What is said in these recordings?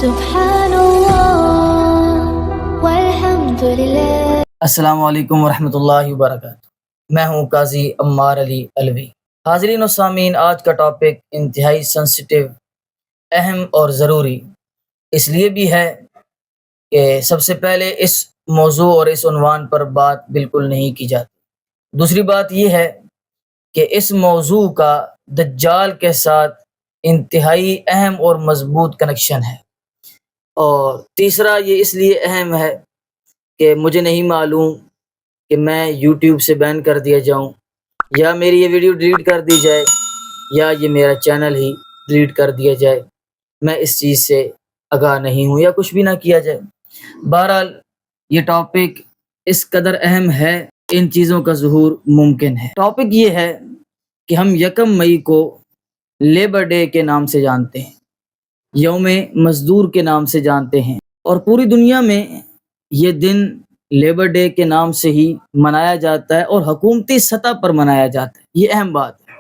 سبحان اللہ والحمد للہ۔ السلام علیکم ورحمۃ اللہ وبرکاتہ۔ میں ہوں قاضی عمار علی علوی۔ حاضرین و سامعین، آج کا ٹاپک انتہائی سینسٹیو، اہم اور ضروری اس لیے بھی ہے کہ سب سے پہلے اس موضوع اور اس عنوان پر بات بالکل نہیں کی جاتی۔ دوسری بات یہ ہے کہ اس موضوع کا دجال کے ساتھ انتہائی اہم اور مضبوط کنیکشن ہے، اور تیسرا یہ اس لیے اہم ہے کہ مجھے نہیں معلوم کہ میں یوٹیوب سے بین کر دیا جاؤں، یا میری یہ ویڈیو ڈیلیٹ کر دی جائے، یا یہ میرا چینل ہی ڈیلیٹ کر دیا جائے۔ میں اس چیز سے آگاہ نہیں ہوں، یا کچھ بھی نہ کیا جائے۔ بہرحال یہ ٹاپک اس قدر اہم ہے، ان چیزوں کا ظہور ممکن ہے۔ ٹاپک یہ ہے کہ ہم 1 مئی کو لیبر ڈے کے نام سے جانتے ہیں، یوم مزدور کے نام سے جانتے ہیں، اور پوری دنیا میں یہ دن لیبر ڈے کے نام سے ہی منایا جاتا ہے، اور حکومتی سطح پر منایا جاتا ہے۔ یہ اہم بات ہے،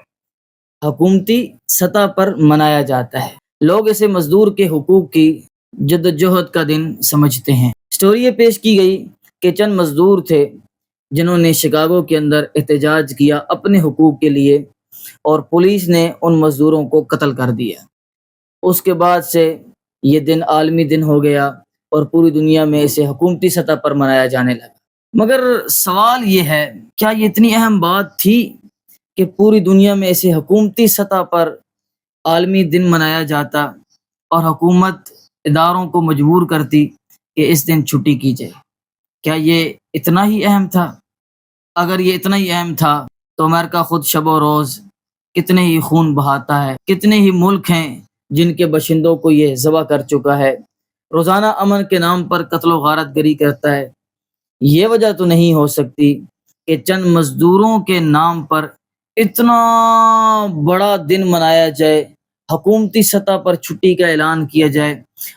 حکومتی سطح پر منایا جاتا ہے۔ لوگ اسے مزدور کے حقوق کی جدوجہد کا دن سمجھتے ہیں۔ سٹوری یہ پیش کی گئی کہ چند مزدور تھے جنہوں نے شکاگو کے اندر احتجاج کیا اپنے حقوق کے لیے، اور پولیس نے ان مزدوروں کو قتل کر دیا۔ اس کے بعد سے یہ دن عالمی دن ہو گیا، اور پوری دنیا میں اسے حکومتی سطح پر منایا جانے لگا۔ مگر سوال یہ ہے، کیا یہ اتنی اہم بات تھی کہ پوری دنیا میں اسے حکومتی سطح پر عالمی دن منایا جاتا، اور حکومت اداروں کو مجبور کرتی کہ اس دن چھٹی کی جائے؟ کیا یہ اتنا ہی اہم تھا؟ اگر یہ اتنا ہی اہم تھا تو امریکہ خود شب و روز کتنے ہی خون بہاتا ہے، کتنے ہی ملک ہیں جن کے باشندوں کو یہ ذبح کر چکا ہے، روزانہ امن کے نام پر قتل و غارت گری کرتا ہے۔ یہ وجہ تو نہیں ہو سکتی کہ چند مزدوروں کے نام پر اتنا بڑا دن منایا جائے، حکومتی سطح پر چھٹی کا اعلان کیا جائے،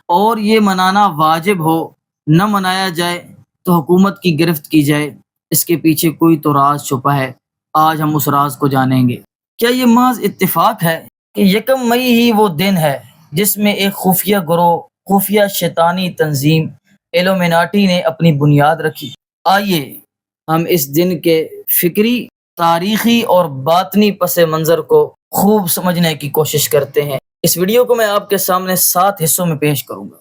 اور یہ منانا واجب ہو، نہ منایا جائے تو حکومت کی گرفت کی جائے۔ اس کے پیچھے کوئی تو راز چھپا ہے، آج ہم اس راز کو جانیں گے۔ کیا یہ محض اتفاق ہے کہ 1 مئی ہی وہ دن ہے جس میں ایک خفیہ گروہ، خفیہ شیطانی تنظیم ایلومیناٹی نے اپنی بنیاد رکھی؟ آئیے ہم اس دن کے فکری، تاریخی اور باطنی پس منظر کو خوب سمجھنے کی کوشش کرتے ہیں۔ اس ویڈیو کو میں آپ کے سامنے 7 حصوں میں پیش کروں گا،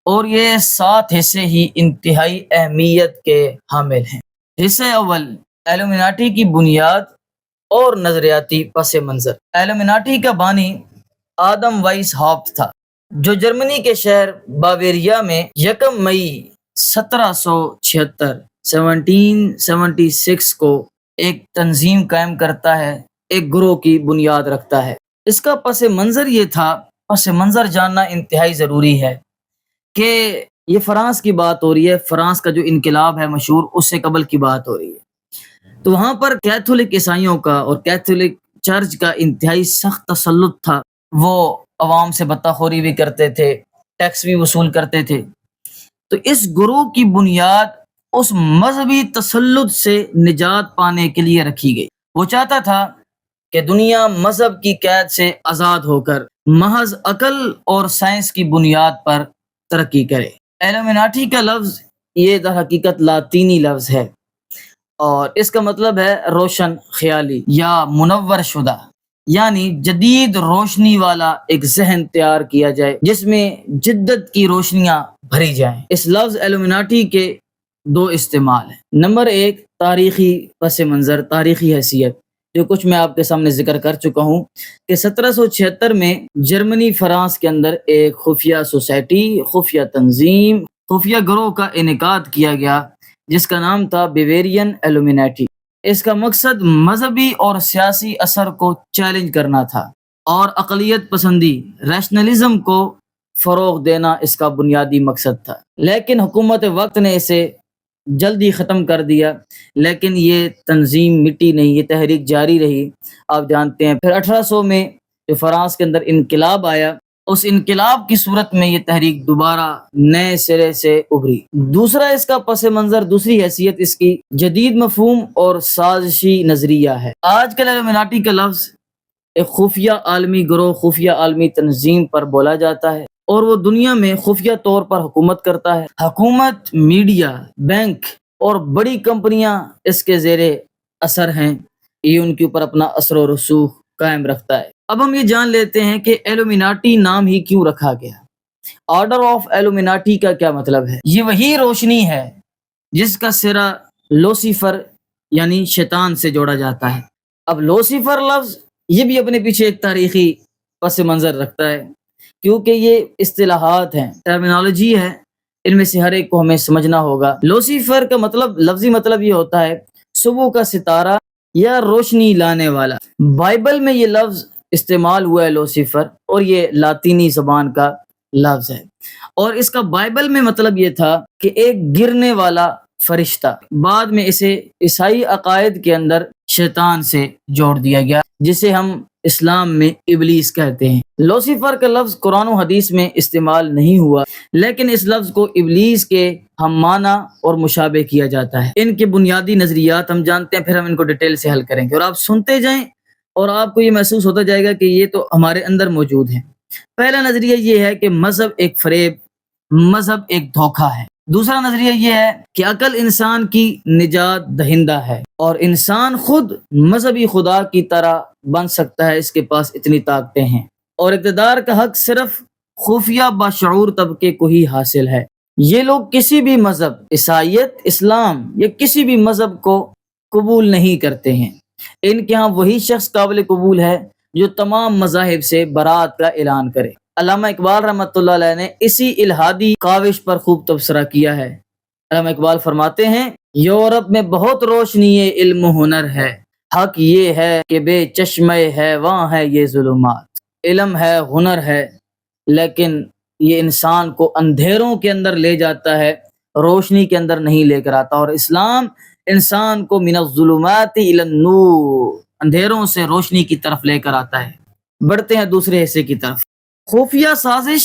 اور یہ 7 حصے ہی انتہائی اہمیت کے حامل ہیں۔ حصہ اول، ایلومیناٹی کی بنیاد اور نظریاتی پس منظر۔ ایلومیناٹی کا بانی آدم وائس ہاپٹ تھا، جو جرمنی کے شہر باویریا میں 1 مئی 1776 کو ایک تنظیم قائم کرتا ہے، ایک گروہ کی بنیاد رکھتا ہے۔ اس کا پس منظر یہ تھا، پس منظر جاننا انتہائی ضروری ہے، کہ یہ فرانس کی بات ہو رہی ہے، فرانس کا جو انقلاب ہے مشہور، اس سے قبل کی بات ہو رہی ہے۔ تو وہاں پر کیتھولک عیسائیوں کا اور کیتھولک چرچ کا انتہائی سخت تسلط تھا۔ وہ عوام سے بطخوری بھی کرتے تھے، ٹیکس بھی وصول کرتے تھے۔ تو اس گروہ کی بنیاد اس مذہبی تسلط سے نجات پانے کے لیے رکھی گئی۔ وہ چاہتا تھا کہ دنیا مذہب کی قید سے آزاد ہو کر محض عقل اور سائنس کی بنیاد پر ترقی کرے۔ ایلومیناٹی کا لفظ یہ در حقیقت لاطینی لفظ ہے، اور اس کا مطلب ہے روشن خیالی یا منور شدہ، یعنی جدید روشنی والا ایک ذہن تیار کیا جائے جس میں جدت کی روشنیاں بھری جائیں۔ اس لفظ ایلومیناٹی کے 2 استعمال ہیں۔ نمبر 1، تاریخی پس منظر، تاریخی حیثیت، جو کچھ میں آپ کے سامنے ذکر کر چکا ہوں کہ 1776 میں جرمنی فرانس کے اندر ایک خفیہ سوسائٹی، خفیہ تنظیم، خفیہ گروہ کا انعقاد کیا گیا جس کا نام تھا بیویرین ایلومیناٹی۔ اس کا مقصد مذہبی اور سیاسی اثر کو چیلنج کرنا تھا، اور اقلیت پسندی، ریشنلزم کو فروغ دینا اس کا بنیادی مقصد تھا۔ لیکن حکومت وقت نے اسے جلدی ختم کر دیا، لیکن یہ تنظیم مٹی نہیں، یہ تحریک جاری رہی۔ آپ جانتے ہیں پھر 1800 میں جو فرانس کے اندر انقلاب آیا، اس انقلاب کی صورت میں یہ تحریک دوبارہ نئے سرے سے ابھری۔ دوسرا اس کا پس منظر، دوسری حیثیت اس کی جدید مفہوم اور سازشی نظریہ ہے۔ آج کل ایلومیناٹی کا لفظ ایک خفیہ عالمی گروہ، خفیہ عالمی تنظیم پر بولا جاتا ہے، اور وہ دنیا میں خفیہ طور پر حکومت کرتا ہے۔ حکومت، میڈیا، بینک اور بڑی کمپنیاں اس کے زیر اثر ہیں، یہ ان کے اوپر اپنا اثر و رسوخ قائم رکھتا ہے۔ اب ہم یہ جان لیتے ہیں کہ ایلومیناٹی نام ہی کیوں رکھا گیا۔ آرڈر آف ایلومیناٹی کا کیا مطلب ہے؟ یہ وہی روشنی ہے جس کا سرا لوسیفر یعنی شیطان سے جوڑا جاتا ہے۔ اب لوسیفر لفظ یہ بھی اپنے پیچھے ایک تاریخی پس منظر رکھتا ہے، کیونکہ یہ اصطلاحات ہیں، ٹرمینالوجی ہے، ان میں سے ہر ایک کو ہمیں سمجھنا ہوگا۔ لوسیفر کا مطلب، لفظی مطلب یہ ہوتا ہے صبح کا ستارہ یا روشنی لانے والا۔ بائبل میں یہ لفظ استعمال ہوا ہے لوسیفر، اور یہ لاطینی زبان کا لفظ ہے، اور اس کا بائبل میں مطلب یہ تھا کہ ایک گرنے والا فرشتہ۔ بعد میں اسے عیسائی عقائد کے اندر شیطان سے جوڑ دیا گیا، جسے ہم اسلام میں ابلیس کہتے ہیں۔ لوسیفر کا لفظ قرآن و حدیث میں استعمال نہیں ہوا، لیکن اس لفظ کو ابلیس کے ہم معنی اور مشابہ کیا جاتا ہے۔ ان کے بنیادی نظریات ہم جانتے ہیں، پھر ہم ان کو ڈیٹیل سے حل کریں گے، اور آپ سنتے جائیں اور آپ کو یہ محسوس ہوتا جائے گا کہ یہ تو ہمارے اندر موجود ہے۔ پہلا نظریہ یہ ہے کہ مذہب ایک فریب، مذہب ایک دھوکہ ہے۔ دوسرا نظریہ یہ ہے کہ عقل انسان کی نجات دہندہ ہے، اور انسان خود مذہبی خدا کی طرح بن سکتا ہے، اس کے پاس اتنی طاقتیں ہیں، اور اقتدار کا حق صرف خفیہ باشعور طبقے کو ہی حاصل ہے۔ یہ لوگ کسی بھی مذہب، عیسائیت، اسلام یا کسی بھی مذہب کو قبول نہیں کرتے ہیں۔ ان کے ہاں وہی شخص قابل قبول ہے جو تمام مذاہب سے برات کا اعلان کرے۔ علامہ اقبال رحمۃ اللہ علیہ نے اسی الہادی کاوش پر خوب تبصرہ کیا ہے۔ علامہ اقبال فرماتے ہیں، یورپ میں بہت روشنی علم و ہنر ہے، حق یہ ہے کہ بے چشمہ ہے وہاں ہے یہ ظلمات۔ علم ہے، ہنر ہے، لیکن یہ انسان کو اندھیروں کے اندر لے جاتا ہے، روشنی کے اندر نہیں لے کر آتا، اور اسلام انسان کو من الظلمات الی النور، اندھیروں سے روشنی کی طرف لے کر آتا ہے۔ بڑھتے ہیں دوسرے حصے کی طرف، خفیہ سازش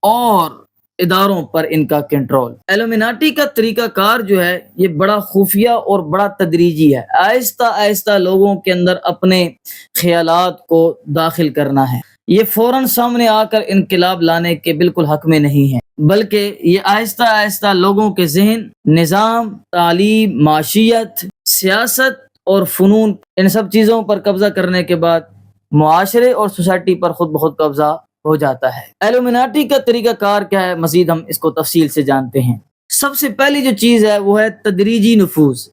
اور اداروں پر ان کا کنٹرول۔ ایلومیناٹی کا طریقہ کار جو ہے یہ بڑا خفیہ اور بڑا تدریجی ہے، آہستہ آہستہ لوگوں کے اندر اپنے خیالات کو داخل کرنا ہے۔ یہ فوراً سامنے آ کر انقلاب لانے کے بالکل حق میں نہیں ہے، بلکہ یہ آہستہ آہستہ لوگوں کے ذہن، نظام، تعلیم، معاشیت، سیاست اور فنون، ان سب چیزوں پر قبضہ کرنے کے بعد معاشرے اور سوسائٹی پر خود بخود قبضہ ہو جاتا ہے۔ ایلومیناٹی کا طریقہ کار کیا ہے، مزید ہم اس کو تفصیل سے جانتے ہیں۔ سب سے پہلی جو چیز ہے وہ ہے تدریجی نفوذ،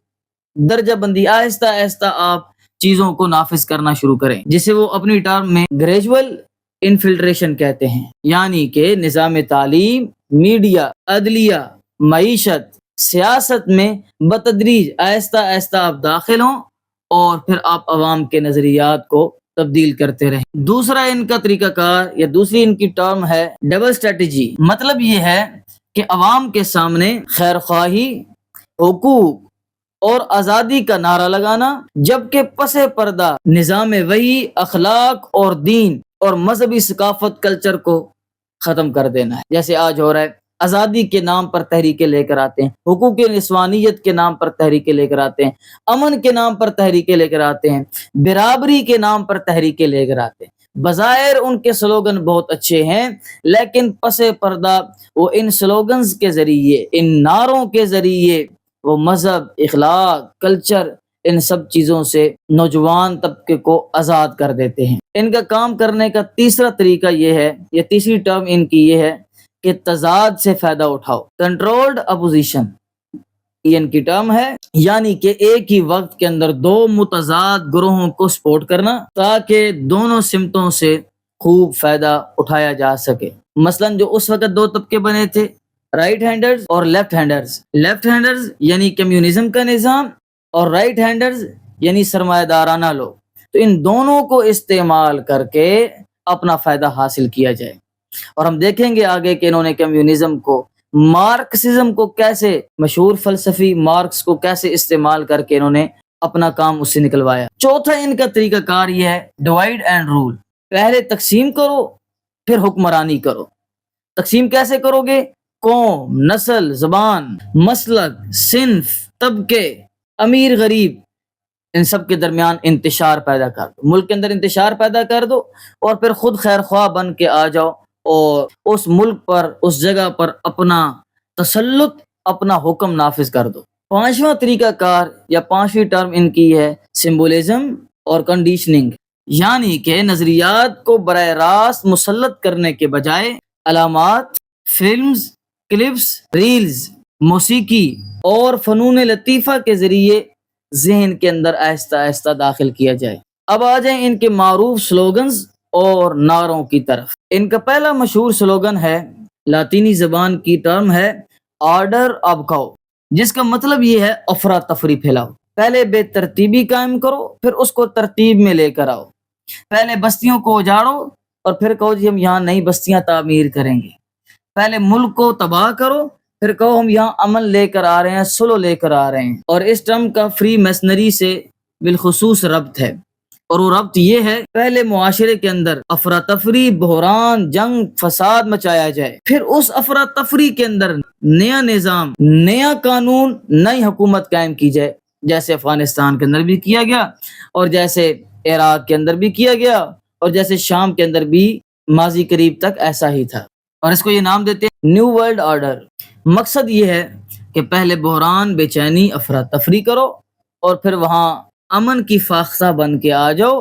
درجہ بندی، آہستہ آہستہ آپ چیزوں کو نافذ کرنا شروع کریں، جسے وہ اپنی ٹرم میں گریجول انفلٹریشن کہتے ہیں، یعنی کہ نظام تعلیم، میڈیا، عدلیہ، معیشت، سیاست میں بتدریج آہستہ آہستہ آپ داخل ہوں، اور پھر آپ عوام کے نظریات کو تبدیل کرتے رہیں۔ دوسرا ان کا طریقہ کار یا دوسری ان کی ٹرم ہے ڈبل اسٹریٹجی۔ مطلب یہ ہے کہ عوام کے سامنے خیر خواہی، حقوق اور آزادی کا نعرہ لگانا، جبکہ پس پردہ نظام وحی، اخلاق اور دین اور مذہبی ثقافت کلچر کو ختم کر دینا ہے۔ جیسے آج ہو رہا ہے، آزادی کے نام پر تحریکیں لے کر آتے ہیں، حقوق نسوانیت کے نام پر تحریکیں لے کر آتے ہیں، امن کے نام پر تحریکیں لے کر آتے ہیں، برابری کے نام پر تحریکیں لے کر آتے ہیں۔ بظاہر ان کے سلوگن بہت اچھے ہیں، لیکن پس پردہ وہ ان سلوگنز کے ذریعے، ان نعروں کے ذریعے وہ مذہب، اخلاق، کلچر، ان سب چیزوں سے نوجوان طبقے کو آزاد کر دیتے ہیں۔ ان کا کام کرنے کا تیسرا طریقہ یہ ہے، یا تیسری ٹرم ان کی یہ ہے کہ تضاد سے فائدہ اٹھاؤ، کنٹرولڈ اپوزیشن، یہ ان کی ٹرم ہے، یعنی کہ ایک ہی وقت کے اندر دو متضاد گروہوں کو سپورٹ کرنا تاکہ دونوں سمتوں سے خوب فائدہ اٹھایا جا سکے۔ مثلا جو اس وقت دو طبقے بنے تھے، رائٹ ہینڈرز اور لیفٹ ہینڈرز، لیفٹ ہینڈرز یعنی کمیونزم کا نظام، اور رائٹ ہینڈرز یعنی سرمایہ دارانہ لوگ، تو ان دونوں کو استعمال کر کے اپنا فائدہ حاصل کیا جائے۔ اور ہم دیکھیں گے آگے کہ انہوں نے کمیونزم کو، مارکسزم کو کیسے، مشہور فلسفی مارکس کو کیسے استعمال کر کے انہوں نے اپنا کام اس سے نکلوایا۔ چوتھا ان کا طریقہ کار یہ ہے ڈیوائڈ اینڈ رول، پہلے تقسیم کرو پھر حکمرانی کرو۔ تقسیم کیسے کرو گے؟ قوم، نسل، زبان، مسلک، صنف، طبقے، امیر غریب، ان سب کے درمیان انتشار پیدا کر دو، ملک کے اندر انتشار پیدا کر دو، اور پھر خود خیر خواہ بن کے آ جاؤ اور اس ملک پر اس جگہ پر اپنا تسلط اپنا حکم نافذ کر دو۔ پانچواں طریقہ کار یا پانچویں ٹرم ان کی ہے سمبولزم اور کنڈیشننگ، یعنی کہ نظریات کو براہ راست مسلط کرنے کے بجائے علامات، فلمز، کلپس، ریلز، موسیقی اور فنون لطیفہ کے ذریعے ذہن کے اندر آہستہ آہستہ داخل کیا جائے۔ اب آ جائیں ان کے معروف سلوگنز اور نعروں کی طرف۔ ان کا پہلا مشہور سلوگن ہے، لاطینی زبان کی ٹرم ہے آرڈر ابکاؤ، جس کا مطلب یہ ہے افراتفری پھیلاؤ۔ پہلے بے ترتیبی قائم کرو، پھر اس کو ترتیب میں لے کر آؤ۔ پہلے بستیوں کو اجاڑو اور پھر کہو جی ہم یہاں نئی بستیاں تعمیر کریں گے۔ پہلے ملک کو تباہ کرو، پھر کہو ہم یہاں امن لے کر آ رہے ہیں، سلو لے کر آ رہے ہیں۔ اور اس ٹرم کا فری میسنری سے بالخصوص ربط ہے، اور وہ ربط یہ ہے، پہلے معاشرے کے اندر افراتفری، بحران، جنگ، فساد مچایا جائے، پھر اس افراتفری کے اندر نیا نظام، نیا قانون، نئی حکومت قائم کی جائے، جیسے افغانستان کے اندر بھی کیا گیا، اور جیسے عراق کے اندر بھی کیا گیا، اور جیسے شام کے اندر بھی ماضی قریب تک ایسا ہی تھا۔ اور اس کو یہ نام دیتے ہیں نیو ورلڈ آرڈر۔ مقصد یہ ہے کہ پہلے بحران، بے چینی، افراتفری کرو، اور پھر وہاں امن کی فاختہ بن کے آ جاؤ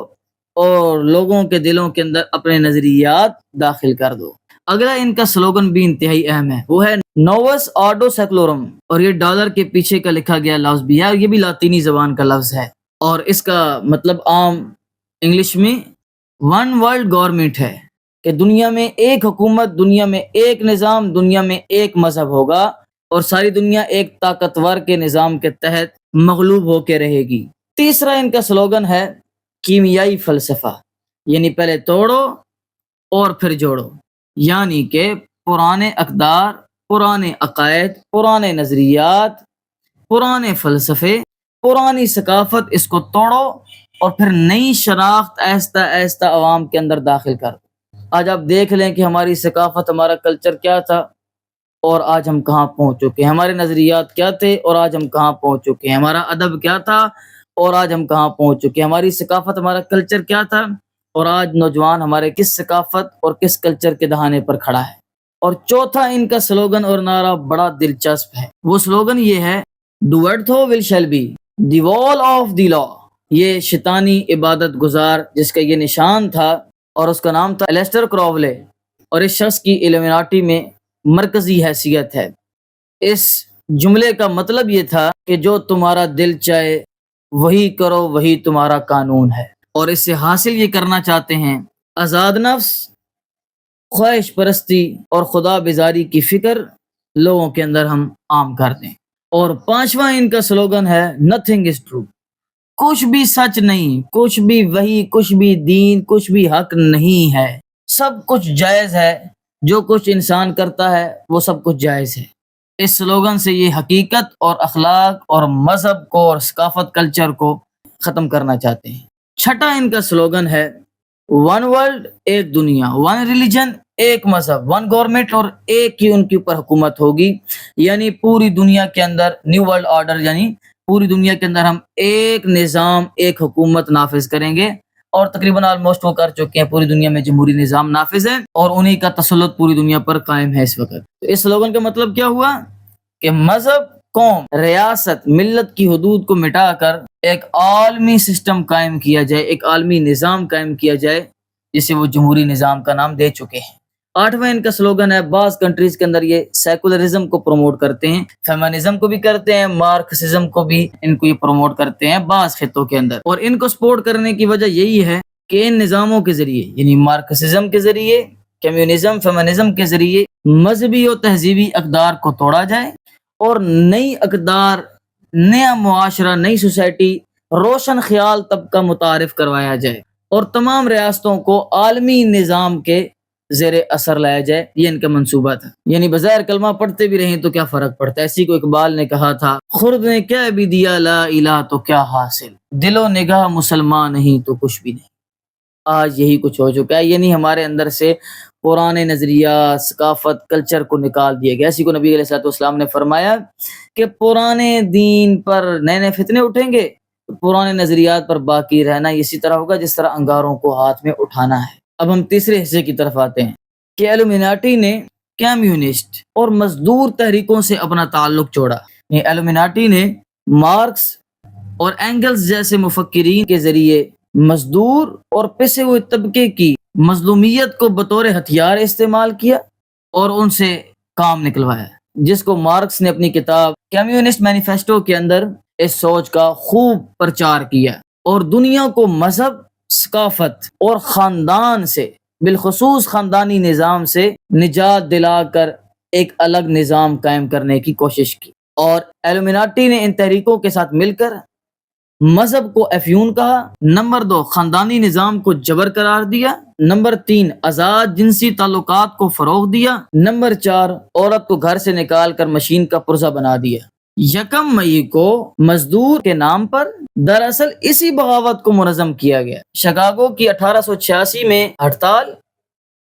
اور لوگوں کے دلوں کے اندر اپنے نظریات داخل کر دو۔ اگلا ان کا سلوگن بھی انتہائی اہم ہے، وہ ہے نووس آرڈو سیکولورم، اور یہ ڈالر کے پیچھے کا لکھا گیا لفظ بھی ہے، یہ بھی لاطینی زبان کا لفظ ہے، اور اس کا مطلب عام انگلش میں ون ورلڈ گورنمنٹ ہے، کہ دنیا میں ایک حکومت، دنیا میں ایک نظام، دنیا میں ایک مذہب ہوگا، اور ساری دنیا ایک طاقتور کے نظام کے تحت مغلوب ہو کے رہے گی۔ تیسرا ان کا سلوگن ہے کیمیائی فلسفہ، یعنی پہلے توڑو اور پھر جوڑو، یعنی کہ پرانے اقدار، پرانے عقائد، پرانے نظریات، پرانے فلسفے، پرانی ثقافت، اس کو توڑو اور پھر نئی شناخت آہستہ آہستہ عوام کے اندر داخل کر دو۔ آج آپ دیکھ لیں کہ ہماری ثقافت، ہمارا کلچر کیا تھا اور آج ہم کہاں پہنچ چکے ہیں، ہمارے نظریات کیا تھے اور آج ہم کہاں پہنچ چکے ہیں، ہمارا ادب کیا تھا اور آج ہم کہاں پہنچ چکے ہیں، ہماری ثقافت، ہمارا کلچر کیا تھا اور آج نوجوان ہمارے کس ثقافت اور کس کلچر کے دہانے پر کھڑا ہے۔ اور چوتھا ان کا سلوگن اور نعرہ بڑا دلچسپ ہے، وہ سلوگن یہ ہے do worth who will shall be the wall of دی لا۔ یہ شیطانی عبادت گزار جس کا یہ نشان تھا، اور اس کا نام تھا الیسٹر کراولے، اور اس شخص کی ایلومیناٹی میں مرکزی حیثیت ہے۔ اس جملے کا مطلب یہ تھا کہ جو تمہارا دل چاہے وہی کرو، وہی تمہارا قانون ہے، اور اس سے حاصل یہ کرنا چاہتے ہیں آزاد نفس، خواہش پرستی اور خدا بیزاری کی فکر لوگوں کے اندر ہم عام کر دیں۔ اور پانچواں ان کا سلوگن ہے نتھنگ از ٹرو، کچھ بھی سچ نہیں، کچھ بھی وحی، کچھ بھی دین، کچھ بھی حق نہیں ہے، سب کچھ جائز ہے، جو کچھ انسان کرتا ہے وہ سب کچھ جائز ہے۔ اس سلوگن سے یہ حقیقت اور اخلاق اور مذہب کو اور ثقافت کلچر کو ختم کرنا چاہتے ہیں۔ چھٹا ان کا سلوگن ہے ون ورلڈ، ایک دنیا، ون ریلیجن، ایک مذہب، ون گورنمنٹ، اور ایک ہی ان کے اوپر حکومت ہوگی، یعنی پوری دنیا کے اندر نیو ورلڈ آرڈر، یعنی پوری دنیا کے اندر ہم ایک نظام، ایک حکومت نافذ کریں گے، اور تقریباً آلموسٹ وہ کر چکے ہیں، پوری دنیا میں جمہوری نظام نافذ ہے اور انہی کا تسلط پوری دنیا پر قائم ہے اس وقت۔ تو اس سلوگن کا مطلب کیا ہوا کہ مذہب، قوم، ریاست، ملت کی حدود کو مٹا کر ایک عالمی سسٹم قائم کیا جائے، ایک عالمی نظام قائم کیا جائے، جسے وہ جمہوری نظام کا نام دے چکے ہیں۔ آٹھواں ان کا سلوگن ہے، بعض کنٹریز کے اندر یہ سیکولرزم کو پروموٹ کرتے ہیں، فیمنزم کو بھی کرتے ہیں، مارکسزم کو بھی ان کو یہ پروموٹ کرتے ہیں بعض خطوں کے اندر، اور ان کو سپورٹ کرنے کی وجہ یہی ہے کہ ان نظاموں کے ذریعے، یعنی مارکسزم کے ذریعے، کمیونزم، فیمنزم کے ذریعے مذہبی اور تہذیبی اقدار کو توڑا جائے اور نئی اقدار، نیا معاشرہ، نئی سوسائٹی، روشن خیال طبقہ متعارف کروایا جائے اور تمام ریاستوں کو عالمی نظام کے زیر اثر لایا جائے۔ یہ ان کا منصوبہ تھا، یعنی بظاہر کلمہ پڑھتے بھی رہیں تو کیا فرق پڑتا ہے، اسی کو اقبال نے کہا تھا، خرد نے کیا بھی دیا لا الہ تو کیا حاصل، دل و نگاہ مسلمان نہیں تو کچھ بھی نہیں۔ آج یہی کچھ ہو چکا ہے، یعنی ہمارے اندر سے پرانے نظریات، ثقافت، کلچر کو نکال دیا گیا۔ اسی کو نبی علیہ الصلوۃ والسلام نے فرمایا کہ پرانے دین پر نئے نئے فتنے اٹھیں گے، پرانے نظریات پر باقی رہنا اسی طرح ہوگا جس طرح انگاروں کو ہاتھ میں اٹھانا ہے۔ اب ہم تیسرے حصے کی طرف آتے ہیں۔ کہ ایلومیناٹی نے کمیونسٹ اور مزدور تحریکوں سے اپنا تعلق جوڑا. ایلومیناٹی نے مارکس اور اینگلز جیسے مفکرین کے ذریعے مزدور اور پسے ہوئے طبقے کی مظلومیت کو بطور ہتھیار استعمال کیا اور ان سے کام نکلوایا، جس کو مارکس نے اپنی کتاب کمیونسٹ مینیفیسٹو کے اندر اس سوچ کا خوب پرچار کیا اور دنیا کو مذہب، ثقافت اور خاندان سے، بالخصوص خاندانی نظام سے نجات دلا کر ایک الگ نظام قائم کرنے کی کوشش کی. اور ایلومیناٹی نے ان تحریکوں کے ساتھ مل کر مذہب کو افیون کہا، نمبر 2 خاندانی نظام کو جبر قرار دیا، نمبر 3 آزاد جنسی تعلقات کو فروغ دیا، نمبر 4 عورت کو گھر سے نکال کر مشین کا پرزہ بنا دیا. 1 مئی کو مزدور کے نام پر دراصل اسی بغاوت کو منظم کیا گیا. شکاگو کی 1886 میں ہڑتال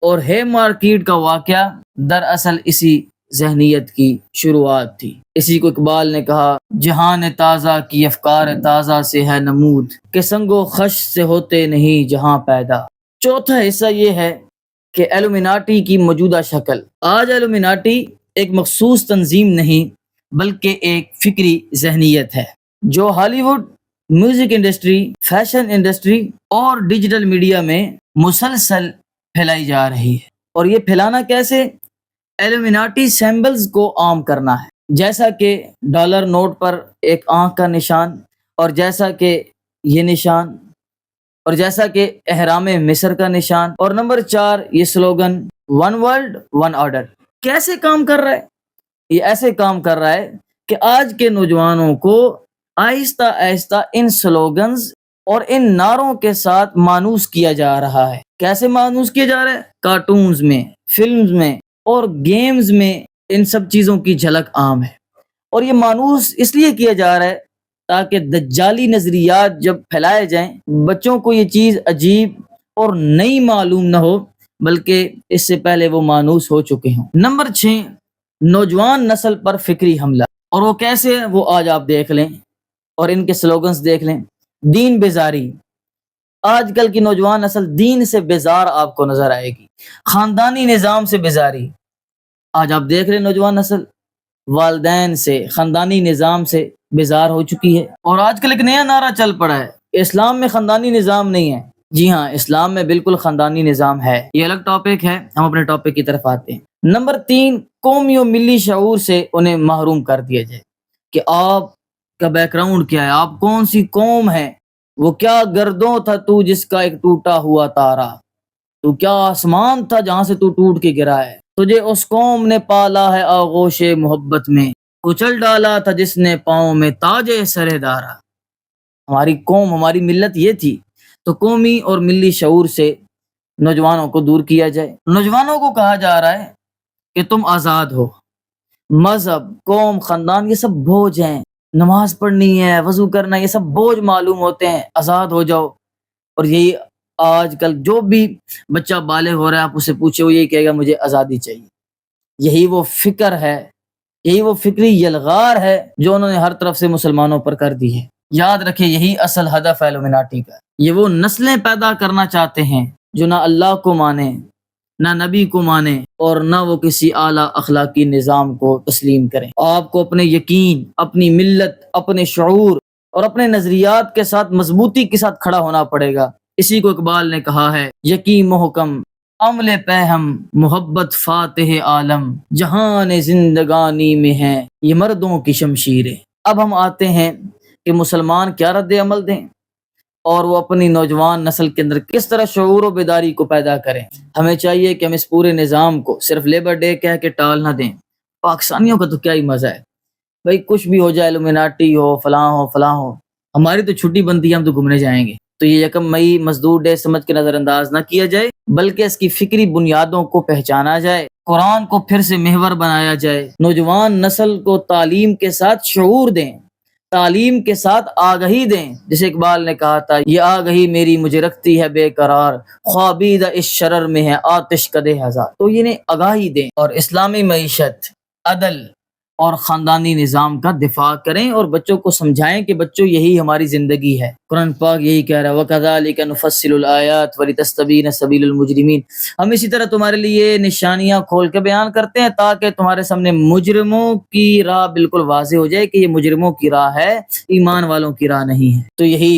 اور ہے مارکیٹ کا واقعہ دراصل اسی ذہنیت کی شروعات تھی. اسی کو اقبال نے کہا، جہان تازہ کی افکار تازہ سے ہے نمود، کہ سنگ و خش سے ہوتے نہیں جہاں پیدا. چوتھا حصہ یہ ہے کہ ایلومیناٹی کی موجودہ شکل. آج ایلومیناٹی ایک مخصوص تنظیم نہیں بلکہ ایک فکری ذہنیت ہے جو ہالی would, music industry, fashion industry اور ڈیجیٹل میڈیا میں مسلسل پھیلائی جا رہی ہے. اور یہ پھیلانا کیسے؟ ایلومیناٹی سمبلز کو عام کرنا ہے، جیسا کہ ڈالر نوٹ پر ایک آنکھ کا نشان، اور جیسا کہ یہ نشان، اور جیسا کہ احرام مصر کا نشان، اور نمبر 4 یہ slogan one world one order. کیسے کام کر رہا ہے؟ یہ ایسے کام کر رہا ہے کہ آج کے نوجوانوں کو آہستہ آہستہ ان سلوگنز اور ان نعروں کے ساتھ مانوس کیا جا رہا ہے. کیسے مانوس کیا جا رہا ہے؟ کارٹونز میں، فلمز میں اور گیمز میں ان سب چیزوں کی جھلک عام ہے. اور یہ مانوس اس لیے کیا جا رہا ہے تاکہ دجالی نظریات جب پھیلائے جائیں بچوں کو یہ چیز عجیب اور نئی معلوم نہ ہو، بلکہ اس سے پہلے وہ مانوس ہو چکے ہوں. نمبر 6 نوجوان نسل پر فکری حملہ. اور وہ کیسے ہے وہ آج آپ دیکھ لیں اور ان کے سلوگنز دیکھ لیں. دین بیزاری. آج کل کی نوجوان نسل دین سے بیزار آپ کو نظر آئے گی. خاندانی نظام سے بیزاری. آج آپ دیکھ رہے نوجوان نسل والدین سے، خاندانی نظام سے بیزار ہو چکی ہے. اور آج کل ایک نیا نعرہ چل پڑا ہے، اسلام میں خاندانی نظام نہیں ہے. جی ہاں، اسلام میں بالکل خاندانی نظام ہے. یہ الگ ٹاپک ہے، ہم اپنے ٹاپک کی طرف آتے ہیں. نمبر 3 قومی و ملی شعور سے انہیں محروم کر دیا جائے کہ آپ کا بیک گراؤنڈ کیا ہے، آپ کون سی قوم ہے، وہ کیا گردوں تھا تو جس کا ایک ٹوٹا ہوا تارا، تو کیا آسمان تھا جہاں سے تو ٹوٹ کے گرا ہے، تجھے اس قوم نے پالا ہے آغوش محبت میں، کچل ڈالا تھا جس نے پاؤں میں تاج سر دارا. ہماری قوم، ہماری ملت یہ تھی. تو قومی اور ملی شعور سے نوجوانوں کو دور کیا جائے. نوجوانوں کو کہا جا رہا ہے کہ تم آزاد ہو. مذہب، قوم، خاندان یہ سب بوجھ ہیں، نماز پڑھنی ہے، وضو کرنا، یہ سب بوجھ معلوم ہوتے ہیں، آزاد ہو جاؤ. اور یہی آج کل جو بھی بچہ بالغ ہو رہا ہے آپ اسے پوچھے وہ یہی کہے گا مجھے آزادی چاہیے. یہی وہ فکر ہے، یہی وہ فکری یلغار ہے جو انہوں نے ہر طرف سے مسلمانوں پر کر دی ہے. یاد رکھیں یہی اصل ہدف ہے ایلومیناٹی کا. یہ وہ نسلیں پیدا کرنا چاہتے ہیں جو نہ اللہ کو مانے، نہ نبی کو مانے، اور نہ وہ کسی اعلیٰ اخلاقی نظام کو تسلیم کریں. آپ کو اپنے یقین، اپنی ملت، اپنے شعور اور اپنے نظریات کے ساتھ مضبوطی کے ساتھ کھڑا ہونا پڑے گا. اسی کو اقبال نے کہا ہے، یقین محکم عمل پہم محبت فاتح عالم، جہان زندگانی میں ہے یہ مردوں کی شمشیریں. اب ہم آتے ہیں کہ مسلمان کیا رد عمل دیں اور وہ اپنی نوجوان نسل کے اندر کس طرح شعور و بیداری کو پیدا کریں. ہمیں چاہیے کہ ہم اس پورے نظام کو صرف لیبر ڈے کہہ کے ٹال نہ دیں. پاکستانیوں کا تو کیا ہی مزہ ہے بھائی، کچھ بھی ہو جائے، ایلومیناٹی ہو، فلاں ہو، فلاں ہو، ہماری تو چھٹی بنتی ہے، ہم تو گھومنے جائیں گے. تو یہ 1 مئی مزدور ڈے سمجھ کے نظر انداز نہ کیا جائے، بلکہ اس کی فکری بنیادوں کو پہچانا جائے، قرآن کو پھر سے محور بنایا جائے. نوجوان نسل کو تعلیم کے ساتھ شعور دیں، تعلیم کے ساتھ آگہی دیں. جسے اقبال نے کہا تھا، یہ آگہی میری مجھے رکھتی ہے بے قرار، خوابیدہ اس شرر میں ہے آتش کدے ہزار. تو انہیں آگاہی دیں اور اسلامی معیشت، عدل، اور خاندانی نظام کا دفاع کریں اور بچوں کو سمجھائیں کہ بچوں یہی ہماری زندگی ہے۔ قرآن پاک یہی کہہ رہا ہے وَكَذَلِكَ نُفَصِّلُ الْآيَاتِ وَلِتَسْتَبِينَ سَبِيلُ الْمُجْرِمِينَ، ہم اسی طرح تمہارے لیے نشانیاں کھول کے بیان کرتے ہیں تاکہ تمہارے سامنے مجرموں کی راہ بالکل واضح ہو جائے کہ یہ مجرموں کی راہ ہے، ایمان والوں کی راہ نہیں ہے۔ تو یہی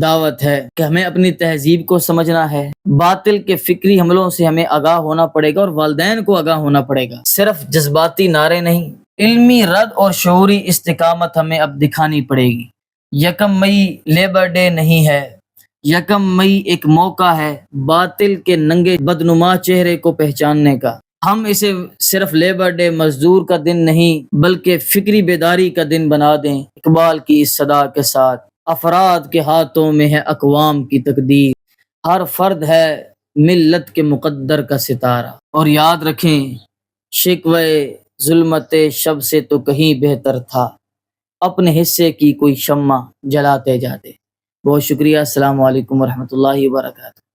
دعوت ہے کہ ہمیں اپنی تہذیب کو سمجھنا ہے، باطل کے فکری حملوں سے ہمیں آگاہ ہونا پڑے گا اور والدین کو آگاہ ہونا پڑے گا۔ صرف جذباتی نعرے نہیں، علمی رد اور شعوری استقامت ہمیں اب دکھانی پڑے گی۔ 1 مئی لیبر ڈے نہیں ہے، 1 مئی ایک موقع ہے باطل کے ننگے بدنما چہرے کو پہچاننے کا۔ ہم اسے صرف لیبر ڈے مزدور کا دن نہیں بلکہ فکری بیداری کا دن بنا دیں۔ اقبال کی اس صدا کے ساتھ، افراد کے ہاتھوں میں ہے اقوام کی تقدیر، ہر فرد ہے ملت کے مقدر کا ستارہ۔ اور یاد رکھیں شکوے ظلمت شب سے تو کہیں بہتر تھا، اپنے حصے کی کوئی شمع جلاتے جاتے۔ بہت شکریہ، السلام علیکم ورحمۃ اللہ وبرکاتہ۔